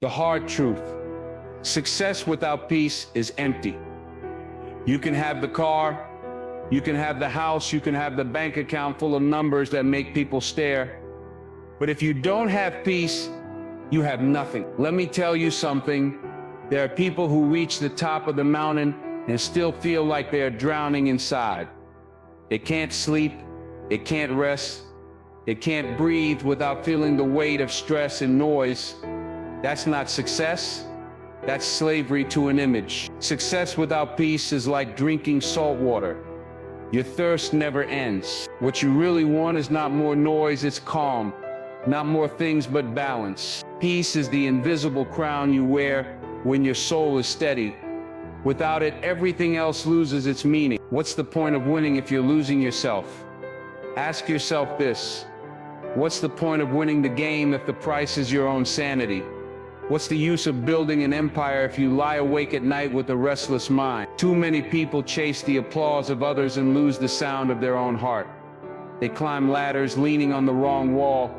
The hard truth. Success without peace is empty. You can have the car, you can have the house, you can have the bank account full of numbers that make people stare. But if you don't have peace, you have nothing. Let me tell you something. There are people who reach the top of the mountain and still feel like they are drowning inside. They can't sleep, they can't rest, they can't breathe without feeling the weight of stress and noise. That's not success. That's slavery to an image. Success without peace is like drinking salt water. Your thirst never ends. What you really want is not more noise, it's calm. Not more things, but balance. Peace is the invisible crown you wear when your soul is steady. Without it, everything else loses its meaning. What's the point of winning if you're losing yourself? Ask yourself this. What's the point of winning the game if the price is your own sanity? What's the use of building an empire if you lie awake at night with a restless mind? Too many people chase the applause of others and lose the sound of their own heart. They climb ladders leaning on the wrong wall.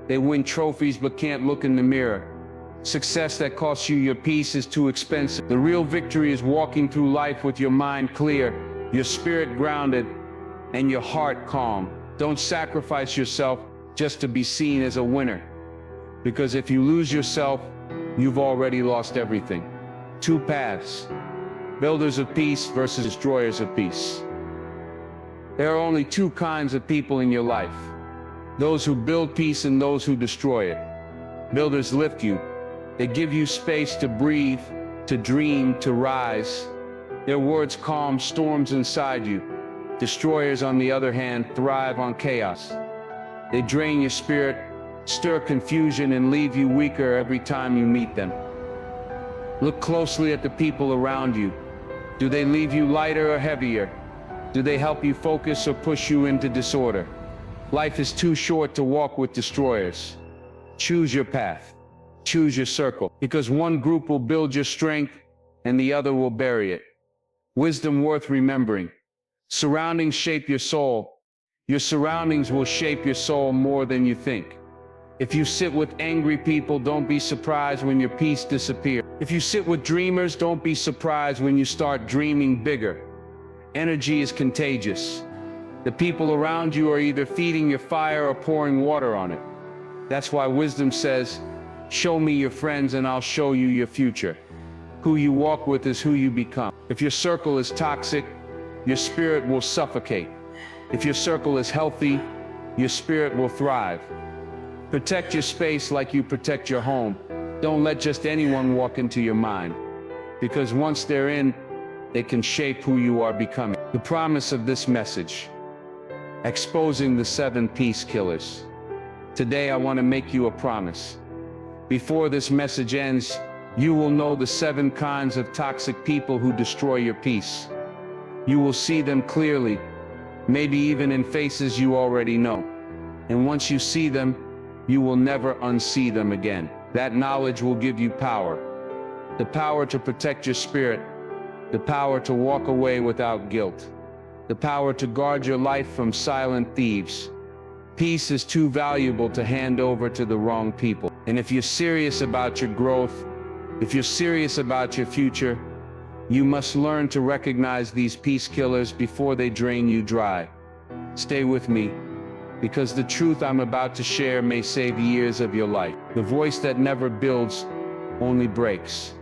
They win trophies but can't look in the mirror. Success that costs you your peace is too expensive. The real victory is walking through life with your mind clear, your spirit grounded, and your heart calm. Don't sacrifice yourself just to be seen as a winner. Because if you lose yourself, you've already lost everything. Two paths. Builders of peace versus destroyers of peace. There are only two kinds of people in your life. Those who build peace and those who destroy it. Builders lift you. They give you space to breathe, to dream, to rise. Their words calm storms inside you. Destroyers, on the other hand, thrive on chaos. They drain your spirit, stir confusion, and leave you weaker every time you meet them. Look closely at the people around you. Do they leave you lighter or heavier? Do they help you focus or push you into disorder? Life is too short to walk with destroyers. Choose your path. Choose your circle. Because one group will build your strength and the other will bury it. Wisdom worth remembering. Surroundings shape your soul. Your surroundings will shape your soul more than you think. If you sit with angry people, don't be surprised when your peace disappears. If you sit with dreamers, don't be surprised when you start dreaming bigger. Energy is contagious. The people around you are either feeding your fire or pouring water on it. That's why wisdom says, show me your friends and I'll show you your future. Who you walk with is who you become. If your circle is toxic, your spirit will suffocate. If your circle is healthy, your spirit will thrive. Protect your space like you protect your home. Don't let just anyone walk into your mind. Because once they're in, they can shape who you are becoming. The promise of this message. Exposing the 7 peace killers. Today I want to make you a promise. Before this message ends, you will know the 7 kinds of toxic people who destroy your peace. You will see them clearly, maybe even in faces you already know. And once you see them, you will never unsee them again. That knowledge will give you power. The power to protect your spirit. The power to walk away without guilt. The power to guard your life from silent thieves. Peace is too valuable to hand over to the wrong people. And if you're serious about your growth, if you're serious about your future, you must learn to recognize these peace killers before they drain you dry. Stay with me, because the truth I'm about to share may save years of your life. The voice that never builds only breaks.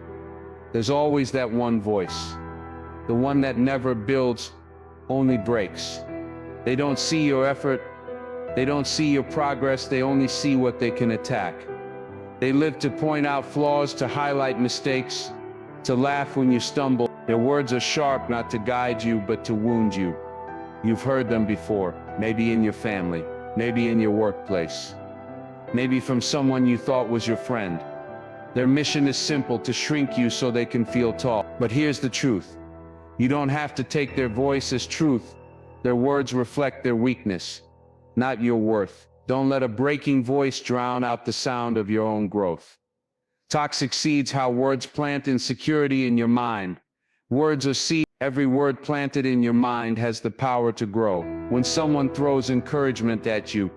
There's always that one voice. The one that never builds only breaks. They don't see your effort. They don't see your progress. They only see what they can attack. They live to point out flaws, to highlight mistakes, to laugh when you stumble. Their words are sharp, not to guide you, but to wound you. You've heard them before, maybe in your family, maybe in your workplace, maybe from someone you thought was your friend. Their mission is simple, to shrink you so they can feel tall. But here's the truth. You don't have to take their voice as truth. Their words reflect their weakness, not your worth. Don't let a breaking voice drown out the sound of your own growth. Toxic seeds, how words plant insecurity in your mind. Words are seeds. Every word planted in your mind has the power to grow. When someone throws encouragement at you,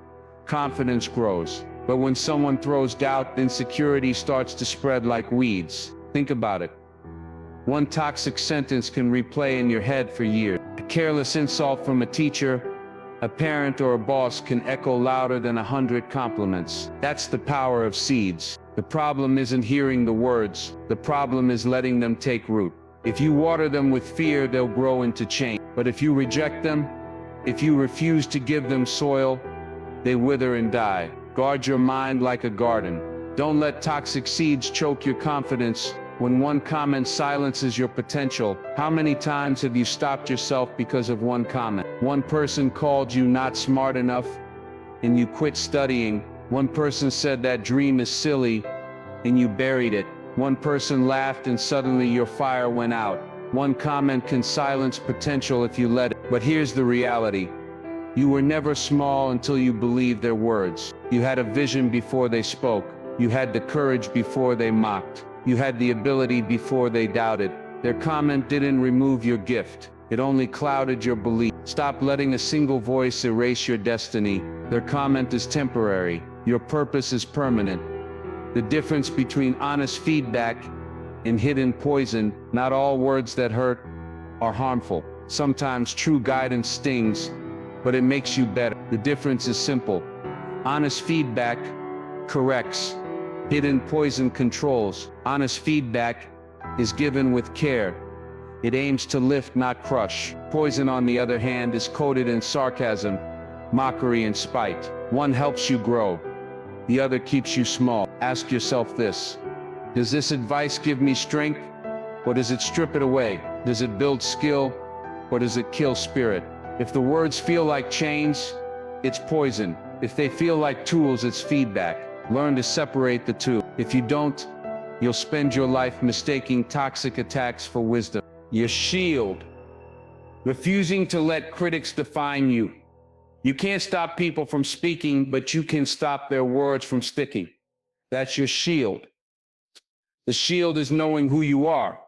confidence grows. But when someone throws doubt, insecurity starts to spread like weeds. Think about it. One toxic sentence can replay in your head for years. A careless insult from a teacher, a parent, or a boss can echo louder than 100 compliments. That's the power of seeds. The problem isn't hearing the words. The problem is letting them take root. If you water them with fear, they'll grow into change. But if you reject them, if you refuse to give them soil, they wither and die. Guard your mind like a garden. Don't let toxic seeds choke your confidence. When one comment silences your potential, how many times have you stopped yourself because of one comment? One person called you not smart enough, and you quit studying. One person said that dream is silly, and you buried it. One person laughed and suddenly your fire went out. One comment can silence potential if you let it. But here's the reality. You were never small until you believed their words. You had a vision before they spoke. You had the courage before they mocked. You had the ability before they doubted. Their comment didn't remove your gift. It only clouded your belief. Stop letting a single voice erase your destiny. Their comment is temporary. Your purpose is permanent. The difference between honest feedback and hidden poison, not all words that hurt are harmful. Sometimes true guidance stings, but it makes you better. The difference is simple. Honest feedback corrects. Hidden poison controls. Honest feedback is given with care. It aims to lift, not crush. Poison, on the other hand, is coated in sarcasm, mockery, and spite. One helps you grow. The other keeps you small. Ask yourself this. Does this advice give me strength, or does it strip it away? Does it build skill, or does it kill spirit? If the words feel like chains, it's poison. If they feel like tools, it's feedback. Learn to separate the two. If you don't, you'll spend your life mistaking toxic attacks for wisdom. Your shield. Refusing to let critics define you. You can't stop people from speaking, but you can stop their words from sticking. That's your shield. The shield is knowing who you are,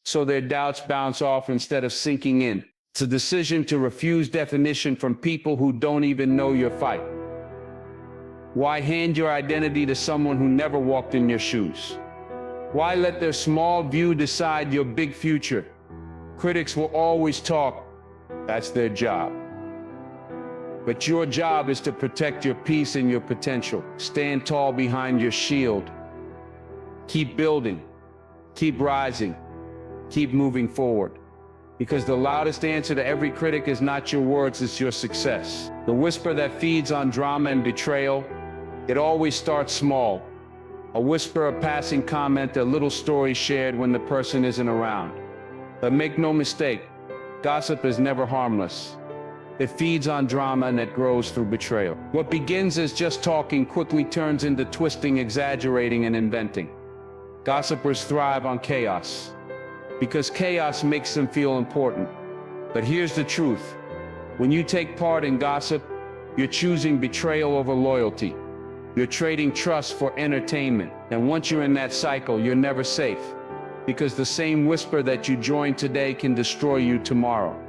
so their doubts bounce off instead of sinking in. It's a decision to refuse definition from people who don't even know your fight. Why hand your identity to someone who never walked in your shoes? Why let their small view decide your big future? Critics will always talk. That's their job. But your job is to protect your peace and your potential. Stand tall behind your shield. Keep building. Keep rising. Keep moving forward. Because the loudest answer to every critic is not your words, it's your success. The whisper that feeds on drama and betrayal, it always starts small. A whisper, a passing comment, a little story shared when the person isn't around. But make no mistake, gossip is never harmless. It feeds on drama and it grows through betrayal. What begins as just talking quickly turns into twisting, exaggerating, and inventing. Gossipers thrive on chaos, because chaos makes them feel important. But here's the truth. When you take part in gossip, you're choosing betrayal over loyalty. You're trading trust for entertainment. And once you're in that cycle, you're never safe. Because the same whisper that you join today can destroy you tomorrow.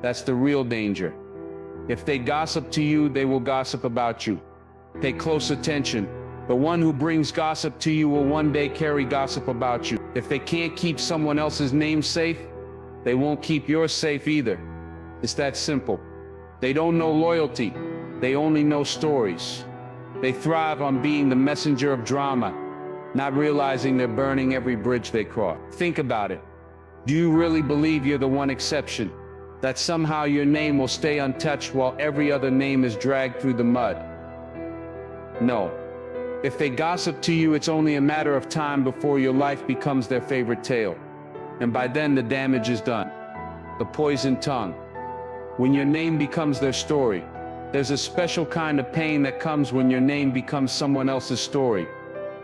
That's the real danger. If they gossip to you, they will gossip about you. Pay close attention. The one who brings gossip to you will one day carry gossip about you. If they can't keep someone else's name safe, they won't keep yours safe either. It's that simple. They don't know loyalty. They only know stories. They thrive on being the messenger of drama, not realizing they're burning every bridge they cross. Think about it. Do you really believe you're the one exception? That somehow your name will stay untouched while every other name is dragged through the mud? No. If they gossip to you, it's only a matter of time before your life becomes their favorite tale. And by then the damage is done. The poisoned tongue. When your name becomes their story, there's a special kind of pain that comes when your name becomes someone else's story.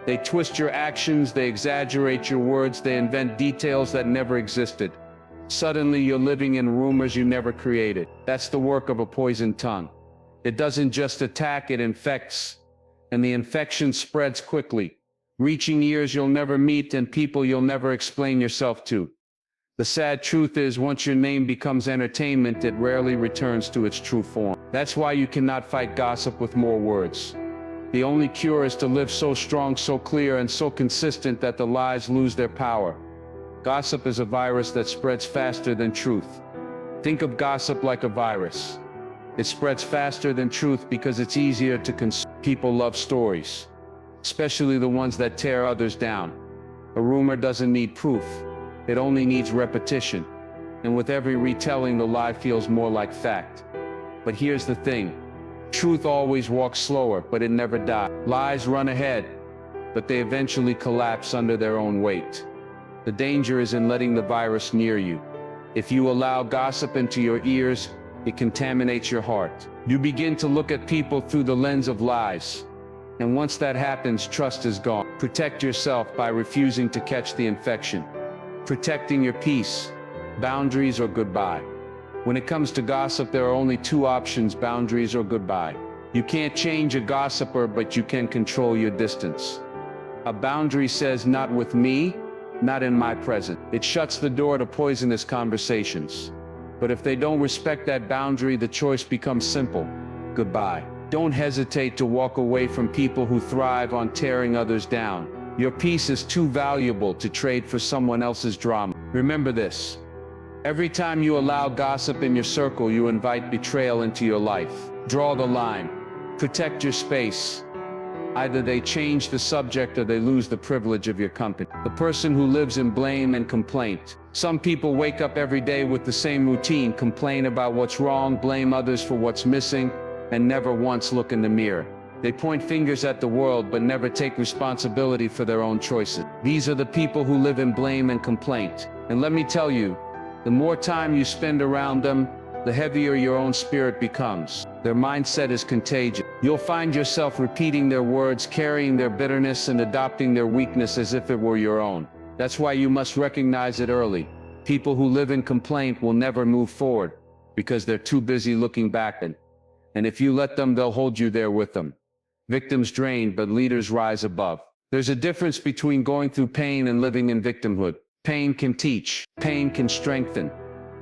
They twist your actions, they exaggerate your words, they invent details that never existed. Suddenly you're living in rumors you never created. That's the work of a poisoned tongue. It doesn't just attack, it infects. And the infection spreads quickly, reaching ears you'll never meet and people you'll never explain yourself to. The sad truth is, once your name becomes entertainment, it rarely returns to its true form. That's why you cannot fight gossip with more words. The only cure is to live so strong, so clear, and so consistent that the lies lose their power. Gossip is a virus that spreads faster than truth. Think of gossip like a virus. It spreads faster than truth because it's easier to consume. People love stories, especially the ones that tear others down. A rumor doesn't need proof. It only needs repetition. And with every retelling, the lie feels more like fact. But here's the thing. Truth always walks slower, but it never dies. Lies run ahead, but they eventually collapse under their own weight. The danger is in letting the virus near you. If you allow gossip into your ears, it contaminates your heart. You begin to look at people through the lens of lies. And once that happens, trust is gone. Protect yourself by refusing to catch the infection. Protecting your peace, boundaries, or goodbye. When it comes to gossip, there are only two options: boundaries or goodbye. You can't change a gossiper, but you can control your distance. A boundary says, not with me, not in my presence. It shuts the door to poisonous conversations. But if they don't respect that boundary, the choice becomes simple: goodbye. Don't hesitate to walk away from people who thrive on tearing others down. Your peace is too valuable to trade for someone else's drama. Remember this. Every time you allow gossip in your circle, you invite betrayal into your life. Draw the line. Protect your space. Either they change the subject or they lose the privilege of your company. The person who lives in blame and complaint. Some people wake up every day with the same routine: complain about what's wrong, blame others for what's missing, and never once look in the mirror. They point fingers at the world but never take responsibility for their own choices. These are the people who live in blame and complaint. And let me tell you, the more time you spend around them, the heavier your own spirit becomes. Their mindset is contagious. You'll find yourself repeating their words, carrying their bitterness, and adopting their weakness as if it were your own. That's why you must recognize it early. People who live in complaint will never move forward because they're too busy looking back. And if you let them, they'll hold you there with them. Victims drain, but leaders rise above. There's a difference between going through pain and living in victimhood. Pain can teach, pain can strengthen,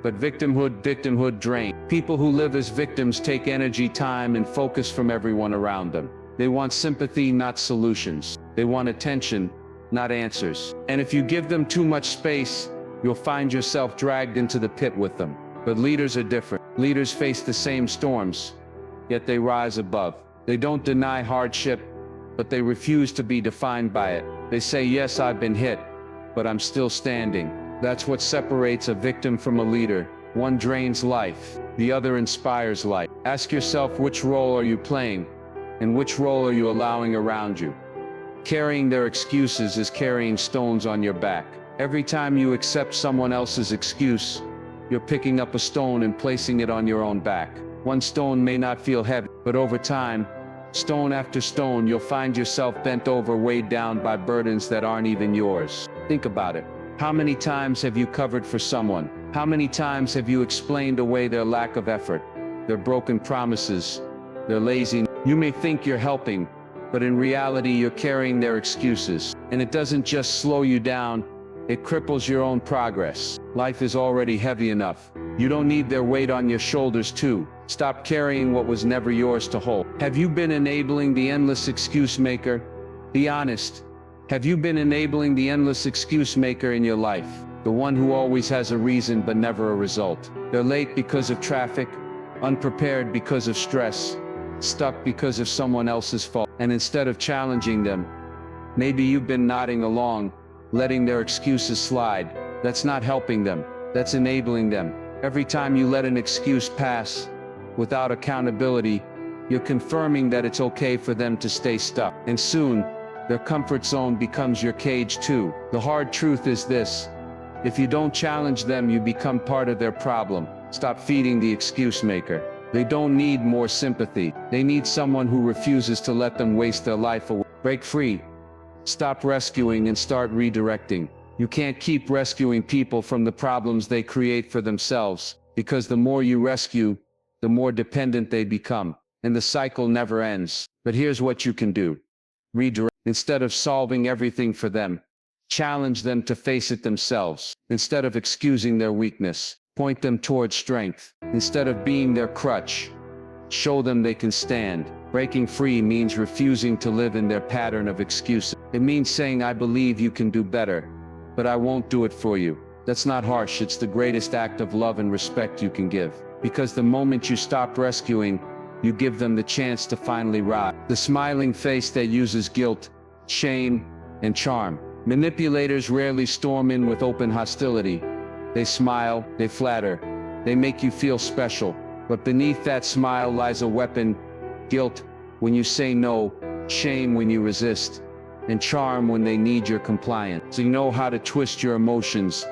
but victimhood drains. People who live as victims take energy, time, and focus from everyone around them. They want sympathy, not solutions. They want attention, not answers. And if you give them too much space, you'll find yourself dragged into the pit with them. But leaders are different. Leaders face the same storms, yet they rise above. They don't deny hardship, but they refuse to be defined by it. They say, yes, I've been hit, but I'm still standing. That's what separates a victim from a leader. One drains life, the other inspires life. Ask yourself, which role are you playing, and which role are you allowing around you? Carrying their excuses is carrying stones on your back. Every time you accept someone else's excuse, you're picking up a stone and placing it on your own back. One stone may not feel heavy, but over time, stone after stone, you'll find yourself bent over, weighed down by burdens that aren't even yours. Think about it. How many times have you covered for someone? How many times have you explained away their lack of effort, their broken promises, their laziness? You may think you're helping, but in reality, you're carrying their excuses. And it doesn't just slow you down, it cripples your own progress. Life is already heavy enough. You don't need their weight on your shoulders too. Stop carrying what was never yours to hold. Have you been enabling the endless excuse maker? Be honest. Have you been enabling the endless excuse maker in your life? The one who always has a reason but never a result. They're late because of traffic, unprepared because of stress, stuck because of someone else's fault. And instead of challenging them, maybe you've been nodding along, letting their excuses slide. That's not helping them, that's enabling them. Every time you let an excuse pass without accountability, you're confirming that it's okay for them to stay stuck. And soon, their comfort zone becomes your cage too. The hard truth is this: if you don't challenge them, you become part of their problem. Stop feeding the excuse maker. They don't need more sympathy. They need someone who refuses to let them waste their life away. Break free. Stop rescuing and start redirecting. You can't keep rescuing people from the problems they create for themselves, because the more you rescue, the more dependent they become, and the cycle never ends. But here's what you can do. Redirect. Instead of solving everything for them, challenge them to face it themselves. Instead of excusing their weakness, point them towards strength. Instead of being their crutch, show them they can stand. Breaking free means refusing to live in their pattern of excuses. It means saying, I believe you can do better, but I won't do it for you. That's not harsh, it's the greatest act of love and respect you can give. Because the moment you stop rescuing, you give them the chance to finally rise. The smiling face that uses guilt, shame, and charm. Manipulators rarely storm in with open hostility. They smile, they flatter, they make you feel special. But beneath that smile lies a weapon: guilt when you say no, shame when you resist, and charm when they need your compliance. So you know how to twist your emotions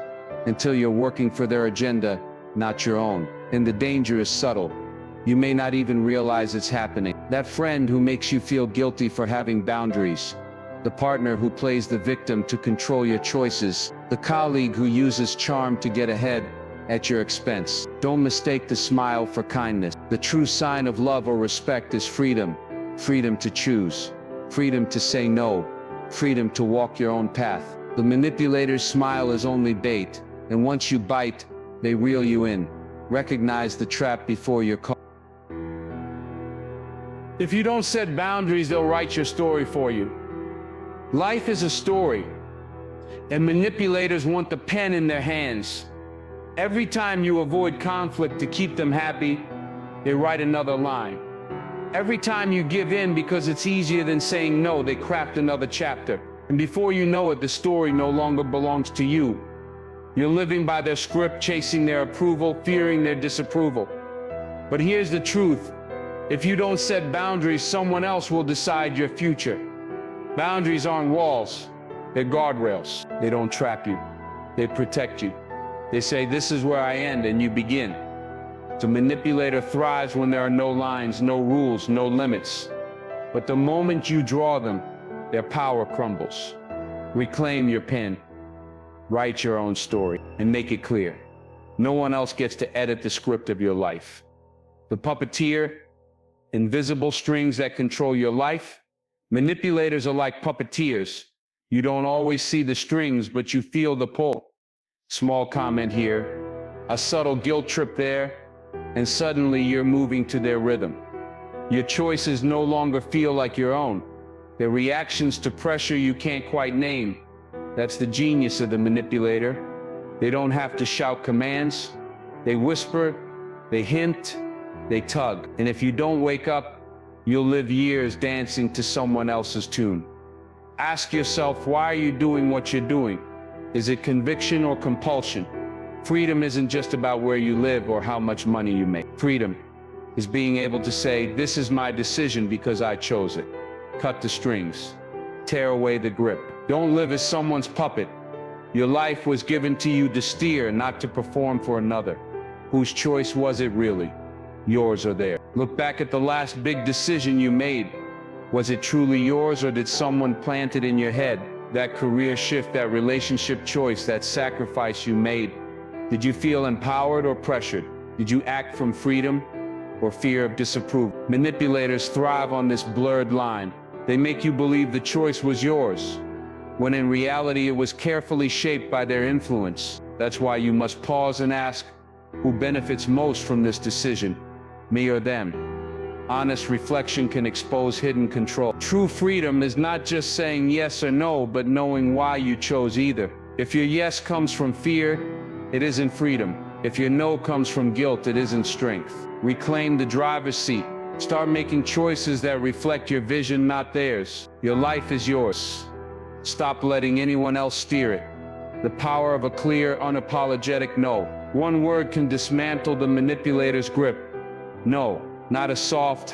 until you're working for their agenda, not your own. And the danger is subtle. You may not even realize it's happening. That friend who makes you feel guilty for having boundaries. The partner who plays the victim to control your choices. The colleague who uses charm to get ahead at your expense. Don't mistake the smile for kindness. The true sign of love or respect is freedom. Freedom to choose. Freedom to say no. Freedom to walk your own path. The manipulator's smile is only bait, and once you bite, they reel you in. Recognize the trap before you're caught. If you don't set boundaries, they'll write your story for you. Life is a story, and manipulators want the pen in their hands. Every time you avoid conflict to keep them happy, they write another line. Every time you give in because it's easier than saying no, they craft another chapter. And before you know it, the story no longer belongs to you. You're living by their script, chasing their approval, fearing their disapproval. But here's the truth. If you don't set boundaries, someone else will decide your future. Boundaries aren't walls, they're guardrails. They don't trap you, they protect you. They say, this is where I end and you begin. The manipulator thrives when there are no lines, no rules, no limits. But the moment you draw them, their power crumbles. Reclaim your pen, write your own story, and make it clear. No one else gets to edit the script of your life. The puppeteer, invisible strings that control your life. Manipulators are like puppeteers. You don't always see the strings, but you feel the pull. Small comment here, a subtle guilt trip there, and suddenly you're moving to their rhythm. Your choices no longer feel like your own. They're reactions to pressure you can't quite name. That's the genius of the manipulator. They don't have to shout commands. They whisper, they hint, they tug. And if you don't wake up, you'll live years dancing to someone else's tune. Ask yourself, why are you doing what you're doing? Is it conviction or compulsion? Freedom isn't just about where you live or how much money you make. Freedom is being able to say, this is my decision because I chose it. Cut the strings. Tear away the grip. Don't live as someone's puppet. Your life was given to you to steer, not to perform for another. Whose choice was it really? Yours or theirs? Look back at the last big decision you made. Was it truly yours, or did someone plant it in your head? That career shift, that relationship choice, that sacrifice you made. Did you feel empowered or pressured? Did you act from freedom or fear of disapproval? Manipulators thrive on this blurred line. They make you believe the choice was yours, when in reality it was carefully shaped by their influence. That's why you must pause and ask, who benefits most from this decision, me or them? Honest reflection can expose hidden control. True freedom is not just saying yes or no, but knowing why you chose either. If your yes comes from fear, it isn't freedom. If your no comes from guilt, it isn't strength. Reclaim the driver's seat. Start making choices that reflect your vision, not theirs. Your life is yours. Stop letting anyone else steer it. The power of a clear, unapologetic no. One word can dismantle the manipulator's grip. No. Not a soft,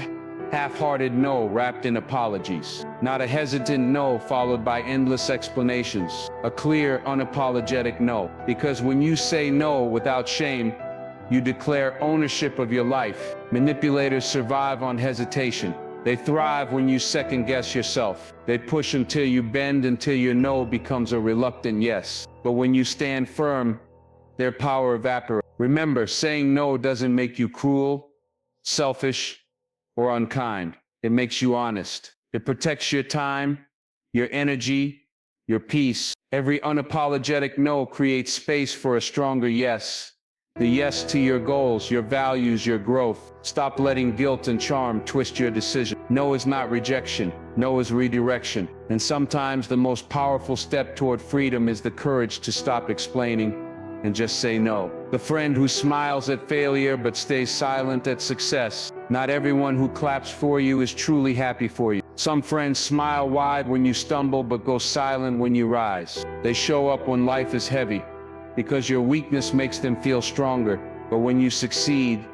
half-hearted no wrapped in apologies. Not a hesitant no followed by endless explanations. A clear, unapologetic no. Because when you say no without shame, you declare ownership of your life. Manipulators survive on hesitation. They thrive when you second-guess yourself. They push until you bend, until your no becomes a reluctant yes. But when you stand firm, their power evaporates. Remember, saying no doesn't make you cruel, selfish, or unkind. It makes you honest. It protects your time, your energy, your peace. Every unapologetic no creates space for a stronger yes. The yes to your goals, your values, your growth. Stop letting guilt and charm twist your decision. No is not rejection. No is redirection. And sometimes the most powerful step toward freedom is the courage to stop explaining and just say no. The friend who smiles at failure but stays silent at success. Not everyone who claps for you is truly happy for you. Some friends smile wide when you stumble but go silent when you rise. They show up when life is heavy, because your weakness makes them feel stronger. But when you succeed,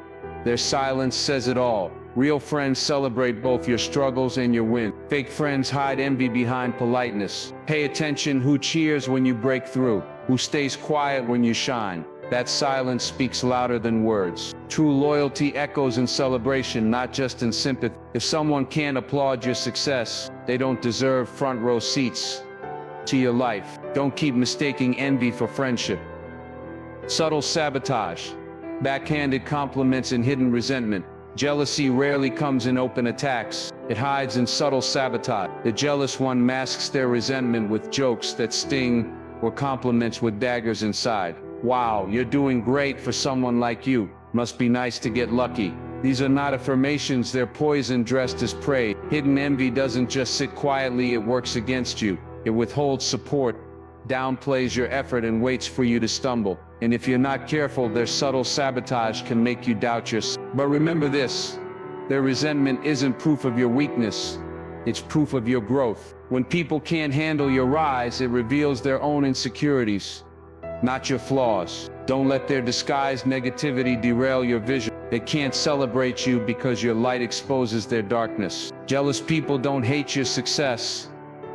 their silence says it all. Real friends celebrate both your struggles and your wins. Fake friends hide envy behind politeness. Pay attention who cheers when you break through, who stays quiet when you shine. That silence speaks louder than words. True loyalty echoes in celebration, not just in sympathy. If someone can't applaud your success, they don't deserve front row seats to your life. Don't keep mistaking envy for friendship. Subtle sabotage, backhanded compliments and hidden resentment. Jealousy rarely comes in open attacks. It hides in subtle sabotage. The jealous one masks their resentment with jokes that sting or compliments with daggers inside. Wow, you're doing great for someone like you. Must be nice to get lucky. These are not affirmations, they're poison dressed as praise. Hidden envy doesn't just sit quietly, it works against you. It withholds support, downplays your effort and waits for you to stumble. And if you're not careful, their subtle sabotage can make you doubt yourself. But remember this, their resentment isn't proof of your weakness, it's proof of your growth. When people can't handle your rise, it reveals their own insecurities, not your flaws. Don't let their disguised negativity derail your vision. They can't celebrate you because your light exposes their darkness. Jealous people don't hate your success,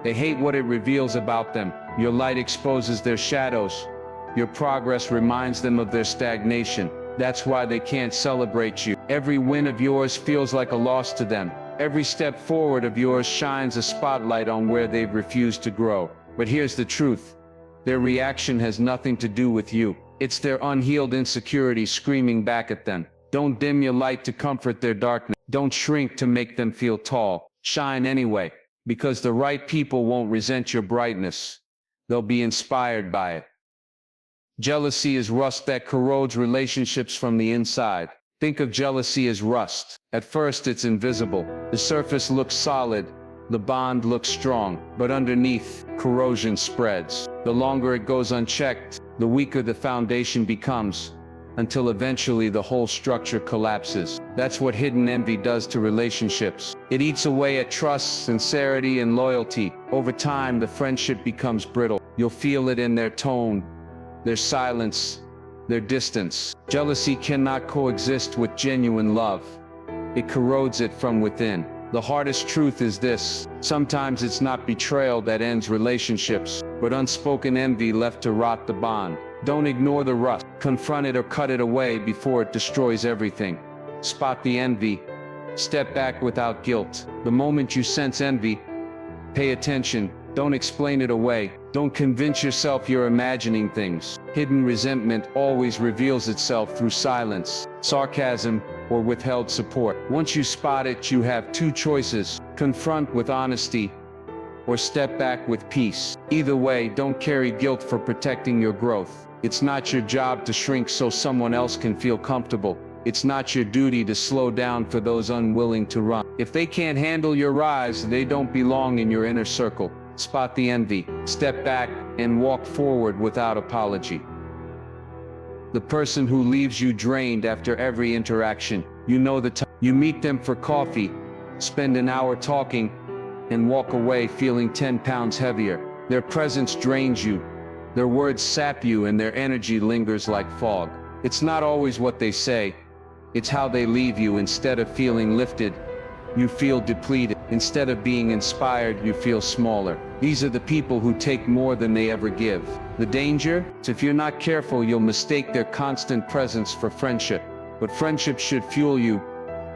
they hate what it reveals about them. Your light exposes their shadows. Your progress reminds them of their stagnation. That's why they can't celebrate you. Every win of yours feels like a loss to them. Every step forward of yours shines a spotlight on where they've refused to grow. But here's the truth. Their reaction has nothing to do with you. It's their unhealed insecurity screaming back at them. Don't dim your light to comfort their darkness. Don't shrink to make them feel tall. Shine anyway, because the right people won't resent your brightness. They'll be inspired by it. Jealousy is rust that corrodes relationships from the inside. Think of jealousy as rust. At first it's invisible. The surface looks solid, the bond looks strong, but underneath, corrosion spreads. The longer it goes unchecked, the weaker the foundation becomes, until eventually the whole structure collapses. That's what hidden envy does to relationships. It eats away at trust, sincerity, and loyalty. Over time, the friendship becomes brittle. You'll feel it in their tone, their silence, their distance. Jealousy cannot coexist with genuine love. It corrodes it from within. The hardest truth is this: sometimes it's not betrayal that ends relationships, but unspoken envy left to rot the bond. Don't ignore the rust. Confront it or cut it away before it destroys everything. Spot the envy. Step back without guilt. The moment you sense envy, pay attention. Don't explain it away. Don't convince yourself you're imagining things. Hidden resentment always reveals itself through silence, sarcasm, or withheld support. Once you spot it, you have two choices: confront with honesty, or step back with peace. Either way, don't carry guilt for protecting your growth. It's not your job to shrink so someone else can feel comfortable. It's not your duty to slow down for those unwilling to run. If they can't handle your rise, they don't belong in your inner circle. Spot the envy, step back, and walk forward without apology. The person who leaves you drained after every interaction. You know the time. You meet them for coffee, spend an hour talking, and walk away feeling 10 pounds heavier. Their presence drains you. Their words sap you, and their energy lingers like fog. It's not always what they say. It's how they leave you. Instead of feeling lifted, you feel depleted. Instead of being inspired, you feel smaller. These are the people who take more than they ever give. The danger? If you're not careful, you'll mistake their constant presence for friendship. But friendship should fuel you,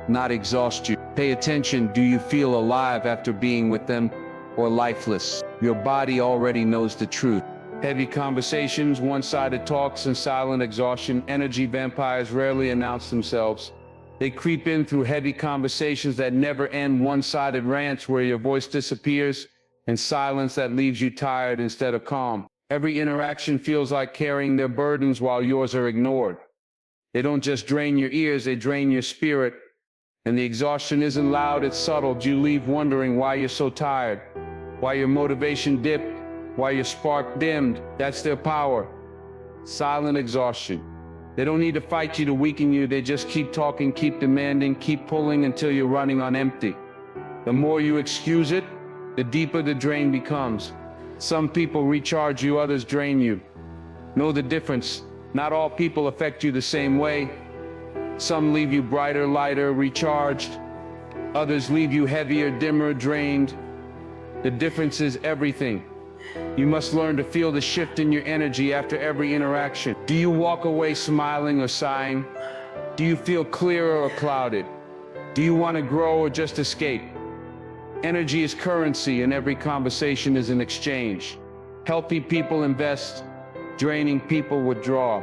not exhaust you. Pay attention. Do you feel alive after being with them, or lifeless? Your body already knows the truth. Heavy conversations, one-sided talks, and silent exhaustion. Energy vampires rarely announce themselves. They creep in through heavy conversations that never end, one-sided rants where your voice disappears, and silence that leaves you tired instead of calm. Every interaction feels like carrying their burdens while yours are ignored. They don't just drain your ears, they drain your spirit. And the exhaustion isn't loud, it's subtle. You leave wondering why you're so tired, why your motivation dipped, why your spark dimmed. That's their power. Silent exhaustion. They don't need to fight you to weaken you, they just keep talking, keep demanding, keep pulling until you're running on empty. The more you excuse it, the deeper the drain becomes. Some people recharge you, others drain you. Know the difference. Not all people affect you the same way. Some leave you brighter, lighter, recharged. Others leave you heavier, dimmer, drained. The difference is everything. You must learn to feel the shift in your energy after every interaction. Do you walk away smiling or sighing? Do you feel clearer or clouded? Do you want to grow or just escape? Energy is currency, and every conversation is an exchange. Healthy people invest, draining people withdraw.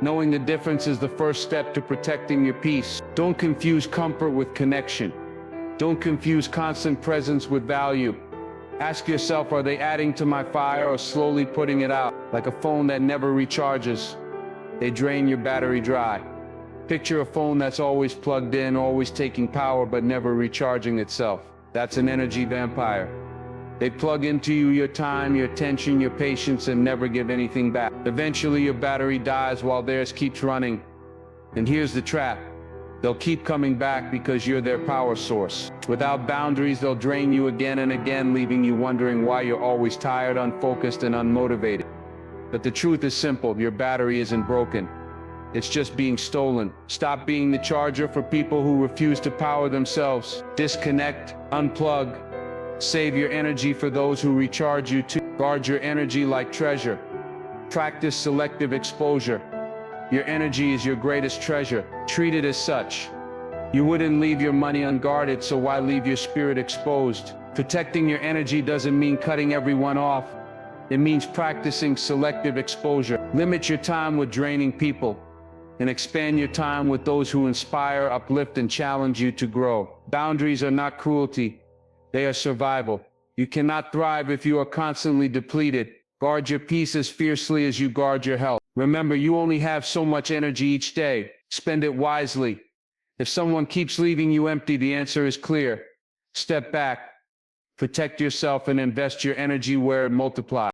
Knowing the difference is the first step to protecting your peace. Don't confuse comfort with connection. Don't confuse constant presence with value. Ask yourself, are they adding to my fire or slowly putting it out? Like a phone that never recharges, they drain your battery dry. Picture a phone that's always plugged in, always taking power but never recharging itself. That's an energy vampire. They plug into you your time, your attention, your patience, and never give anything back. Eventually your battery dies while theirs keeps running. And here's the trap. They'll keep coming back because you're their power source. Without boundaries, they'll drain you again and again, leaving you wondering why you're always tired, unfocused, and unmotivated. But the truth is simple, your battery isn't broken. It's just being stolen. Stop being the charger for people who refuse to power themselves. Disconnect, unplug. Save your energy for those who recharge you too. Guard your energy like treasure. Practice selective exposure. Your energy is your greatest treasure. Treat it as such. You wouldn't leave your money unguarded, so why leave your spirit exposed? Protecting your energy doesn't mean cutting everyone off. It means practicing selective exposure. Limit your time with draining people, and expand your time with those who inspire, uplift, and challenge you to grow. Boundaries are not cruelty. They are survival. You cannot thrive if you are constantly depleted. Guard your peace as fiercely as you guard your health. Remember, you only have so much energy each day. Spend it wisely. If someone keeps leaving you empty, the answer is clear. Step back, protect yourself, and invest your energy where it multiplies.